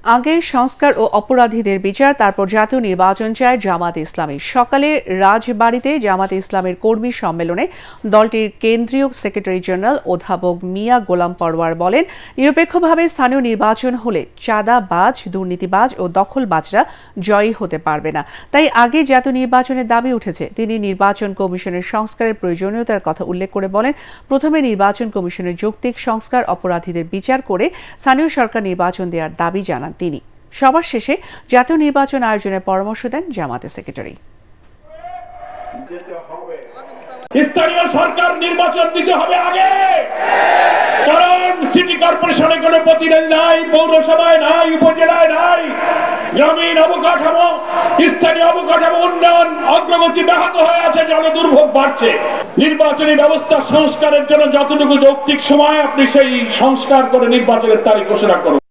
আগে সংস্কার ও অপরাধীদের বিচার, তারপর জাতীয় নির্বাচন চায় জামাত ইসলামী। সকালে রাজবাড়ীতে জামাত ইসলামের কর্মী সম্মেলনে দলটির কেন্দ্রীয় সেক্রেটারি জেনারেল অধ্যাপক মিয়া গোলাম পরওয়ার বলেন, নিরপেক্ষভাবে স্থানীয় নির্বাচন হলে চাঁদাবাজ, দুর্নীতিবাজ ও দখলবাজরা জয়ী হতে পারবে না। তাই আগে জাতীয় নির্বাচনের দাবি উঠেছে। তিনি নির্বাচন কমিশনের সংস্কারের প্রয়োজনীয়তার কথা উল্লেখ করে বলেন, প্রথমে নির্বাচন কমিশনের যৌক্তিক সংস্কার, অপরাধীদের বিচার করে স্থানীয় সরকার নির্বাচন দেওয়ার দাবি জানান তিনি। সবার শেষে জাতীয় নির্বাচন আয়োজনের পরামর্শ দেন জামাতের সেক্রেটারি। স্থানীয় সরকার নির্বাচন দিতে হবে আগে, কারণ সিটি কর্পোরেশনে কোনো প্রতিনিধি নাই, পৌরসভায় নাই, উপজেলায় নাই। গ্রামীণ অবকাঠামো, স্থানীয় অবকাঠামো উন্নয়ন অগ্রগতি ব্যাহত হয়ে আছে, জনদুর্ভোগ বাড়ছে। নির্বাচনী ব্যবস্থা সংস্কারের জন্য যতটুকু যৌক্তিক সময়, আপনি সেই সংস্কার করে নির্বাচনের তারিখ ঘোষণা করুন।